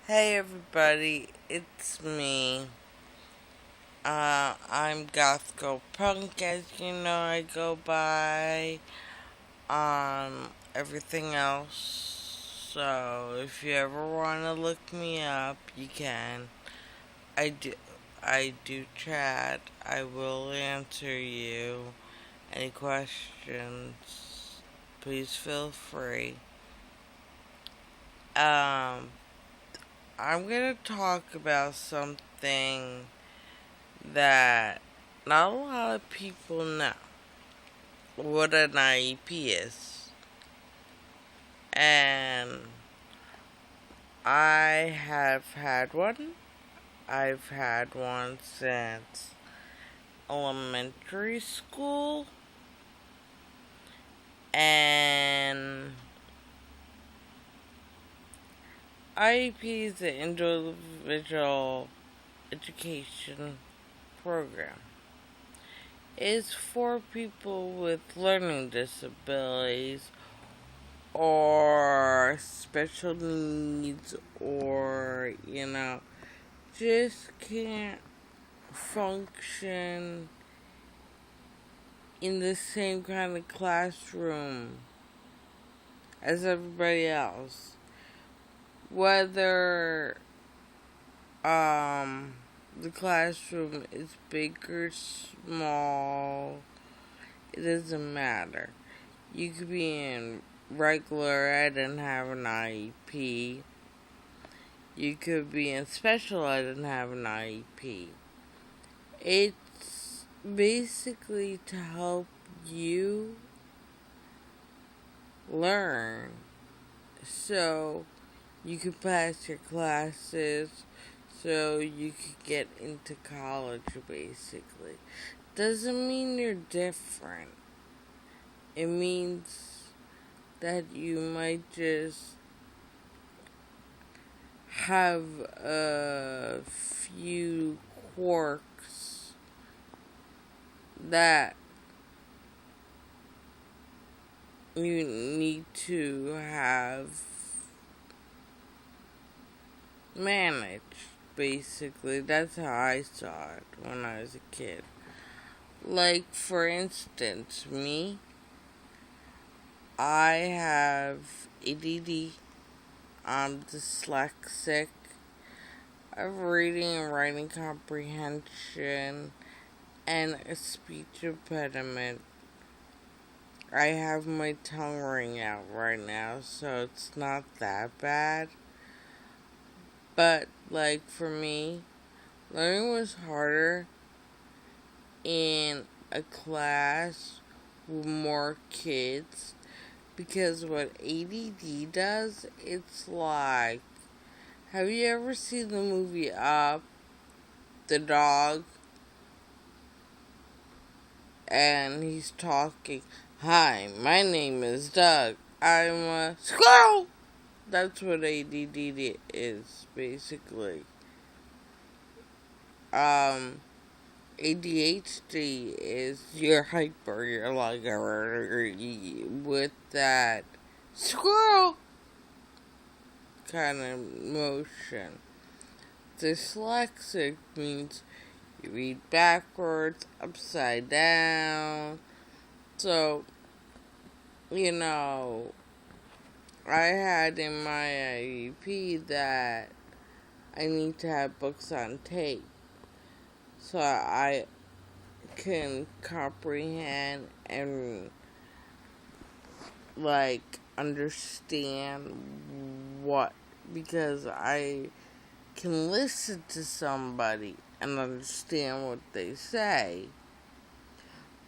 Hey everybody, it's me. I'm Gothgirlpunk, as you know I go by. Everything else. So if you ever wanna look me up, you can. I do. I do chat. I will answer you. Any questions? Please feel free. Um, I'm gonna talk about something that not a lot of people know what an I.e.p is. And I have had one. I've had one since elementary school. And I.e.p is an individual education program. It's for people with learning disabilities or special needs or, just can't function in the same kind of classroom as everybody else. Whether the classroom is big or small, it doesn't matter. You could be in regular ed and have an I.e.p. You could be in special ed and have an I.e.p. It's basically to help you learn so you can pass your classes, so you could get into college, basically. Doesn't mean you're different. It means that you might just have a few quirks that you need to have managed, basically. That's how I saw it when I was a kid. Like, for instance, me, I have ADD, I'm dyslexic, I have reading and writing comprehension, and a speech impediment. I have my tongue ring out right now, so it's not that bad. But, like, for me, learning was harder in a class with more kids because what ADD does, it's like, have you ever seen the movie Up, the dog? And he's talking, "Hi, my name is Doug. I'm a squirrel." That's what ADD is, basically. ADHD is you're hyper, you're like with that squirrel kind of motion. Dyslexic means you read backwards, upside down. So, I had in my I.e.p that I need to have books on tape so I can comprehend and understand what, because I can listen to somebody and understand what they say,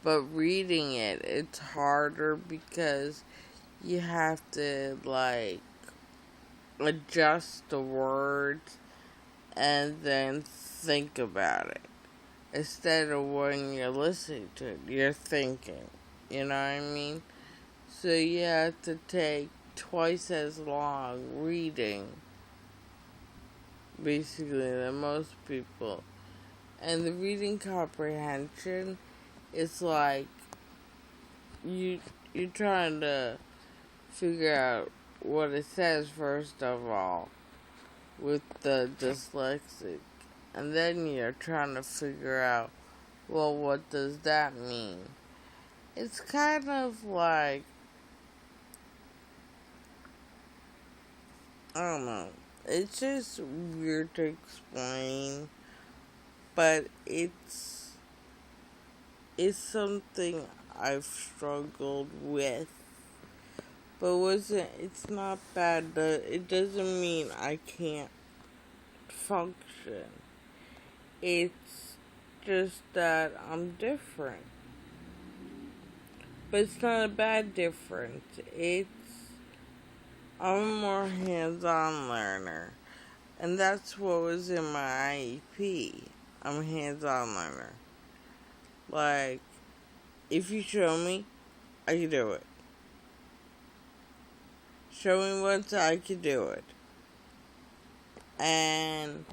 but reading it, it's harder because you have to adjust the words and then think about it. Instead of when you're listening to it, you're thinking. You know what I mean? So you have to take twice as long reading, basically, than most people. And the reading comprehension is like you're trying to figure out what it says first of all. with the dyslexic. And then you're trying to figure out, well, what does that mean? It's kind of like, I don't know. It's just weird to explain, but it's something I've struggled with. But it's not bad. It doesn't mean I can't function. It's just that I'm different. But it's not a bad difference. I'm a more hands-on learner. And that's what was in my I.e.p. I'm a hands-on learner. Like, if you show me, I can do it. Show me once, I can do it. And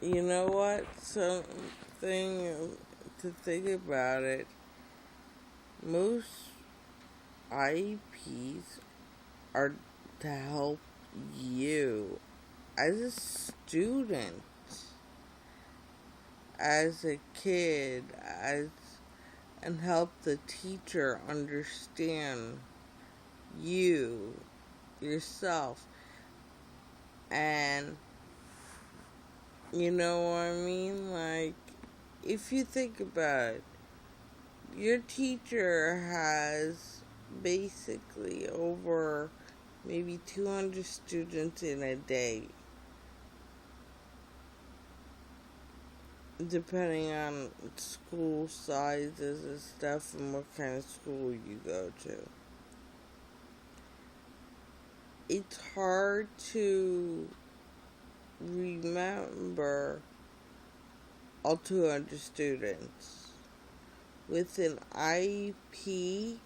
you know what? Something to think about it. Most I.E.Ps are to help you as a student, as a kid, and help the teacher understand you, yourself. And you know what I mean? Like, if you think about it, your teacher has basically over maybe 200 students in a day, depending on school sizes and stuff and what kind of school you go to. It's hard to remember all 200 students. With an I.E.P,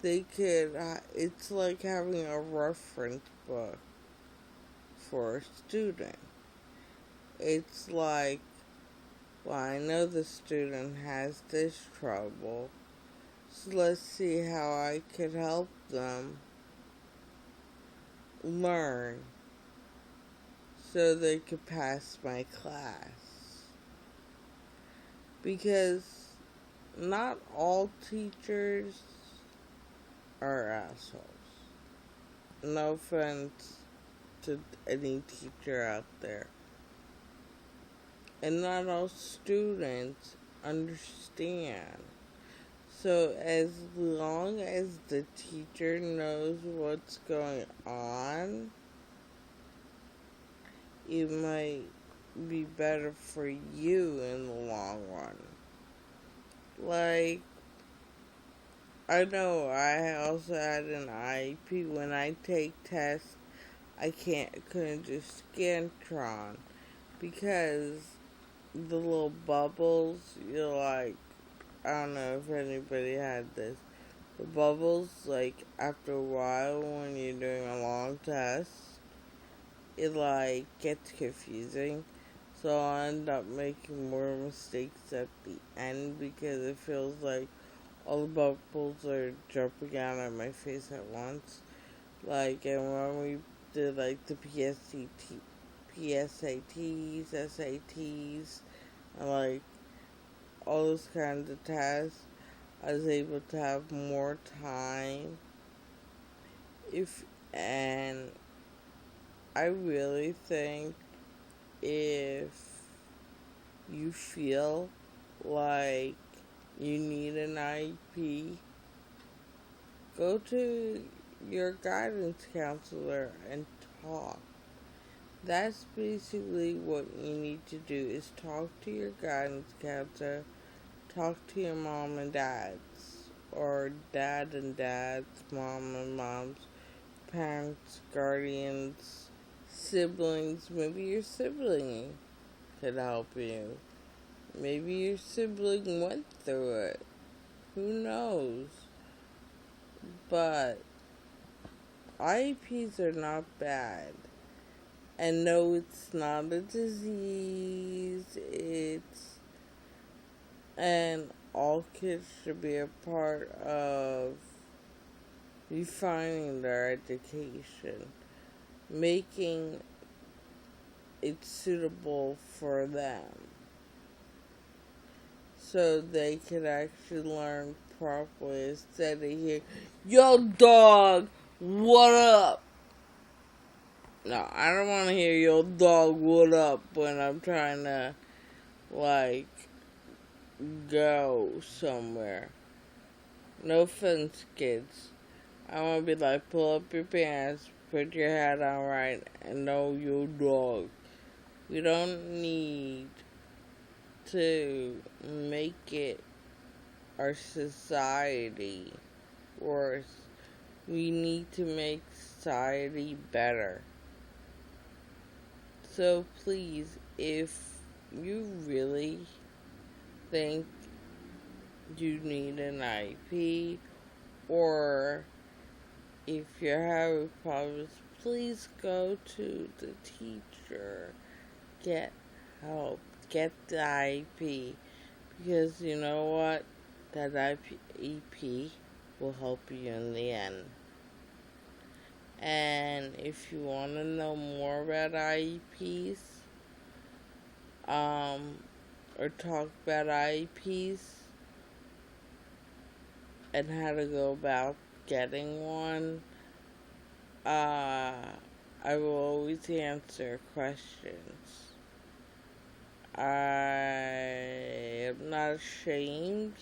it's like having a reference book for a student. It's like, well, I know the student has this trouble, so let's see how I could help them learn so they could pass my class. Because not all teachers are assholes. No offense to any teacher out there. And not all students understand. So as long as the teacher knows what's going on, it might be better for you in the long run. Like, I know I also had an I.E.P. When I take tests, I couldn't do Scantron because the little bubbles, you're like, I don't know if anybody had this. The bubbles, like, after a while when you're doing a long test, it, like, gets confusing. So I'll end up making more mistakes at the end because it feels like all the bubbles are jumping out of my face at once. Like, and when we did, like, the PSATs, SATs, and, like, all those kinds of tests, I was able to have more time. And I really think if you feel like you need an I.E.P, go to your guidance counselor and talk. That's basically what you need to do, is talk to your guidance counselor, talk to your mom and dad's, or dad and dad's, mom and mom's, parents, guardians, siblings. Maybe your sibling could help you. Maybe your sibling went through it. Who knows? But I.E.Ps are not bad. And no, it's not a disease. And all kids should be a part of refining their education. making it suitable for them so they can actually learn properly instead of hearing, yo dog, what up? No, I don't want to hear yo dog, what up when I'm trying to, like, go somewhere. No offense, kids. I want to be like, pull up your pants, put your hat on right, and know your dog. We don't need to make it our society worse. We need to make society better. So please, if you really think you need an I.e.p, or if you're having problems, please go to the teacher. Get help. Get the I.e.p. Because you know what? That I.e.p will help you in the end. And if you want to know more about I.e.ps, or talk about I.e.ps and how to go about getting one, I will always answer questions. I am not ashamed.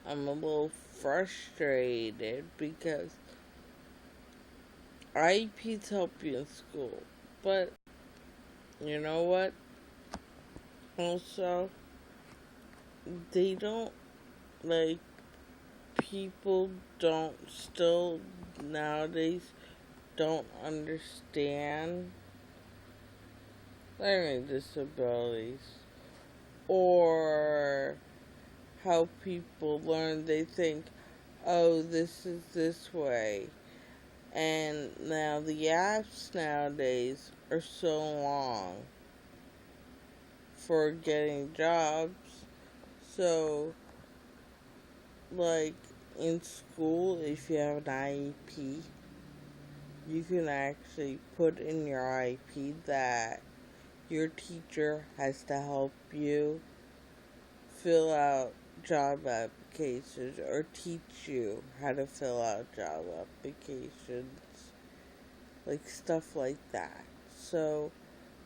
I'm a little frustrated because I.e.ps help you in school, but you know what? Also, they don't, like, people don't still nowadays don't understand learning disabilities or how people learn. They think, oh, this is this way. And now the apps nowadays are so long for getting jobs. So, like, in school, if you have an I.e.p, you can actually put in your I.e.p that your teacher has to help you fill out job applications or teach you how to fill out job applications, like stuff like that. So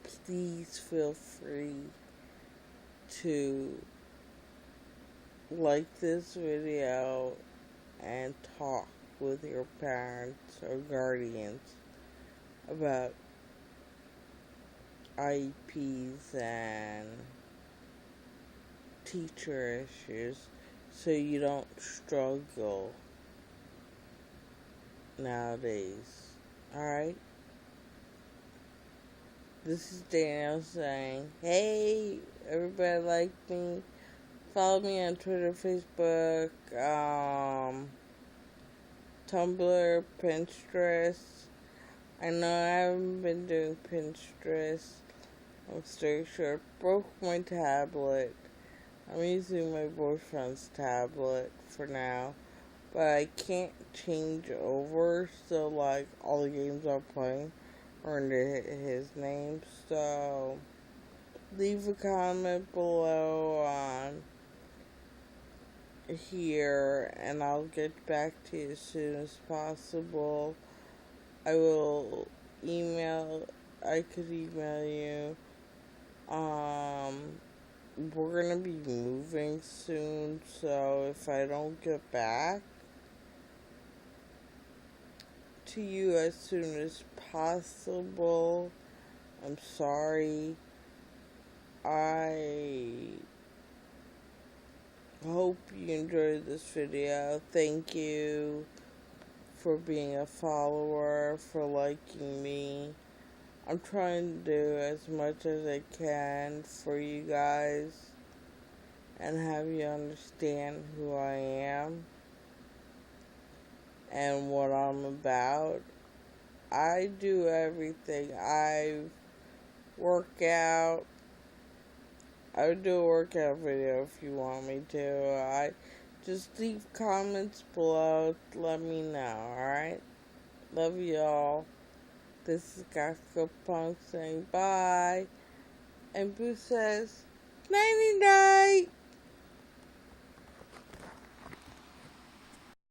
please feel free to like this video and talk with your parents or guardians about I.E.ps and teacher issues so you don't struggle nowadays. Alright? This is Daniel saying, hey, everybody like me. Follow me on Twitter, Facebook, Tumblr, Pinterest. I know I haven't been doing Pinterest. I'm still short. Broke my tablet. I'm using my boyfriend's tablet for now. But I can't change over, so like all the games I'm playing are under his name. So leave a comment below on here and I'll get back to you as soon as possible. I could email you. We're gonna be moving soon, so if I don't get back to you as soon as possible, I'm sorry. I hope you enjoyed this video. Thank you for being a follower, for liking me. I'm trying to do as much as I can for you guys and have you understand who I am and what I'm about. I do everything. I work out. I would do a workout video if you want me to. Just leave comments below to let me know, alright? Love y'all. This is Gothgirlpunk saying bye. And Boo says, nighty night.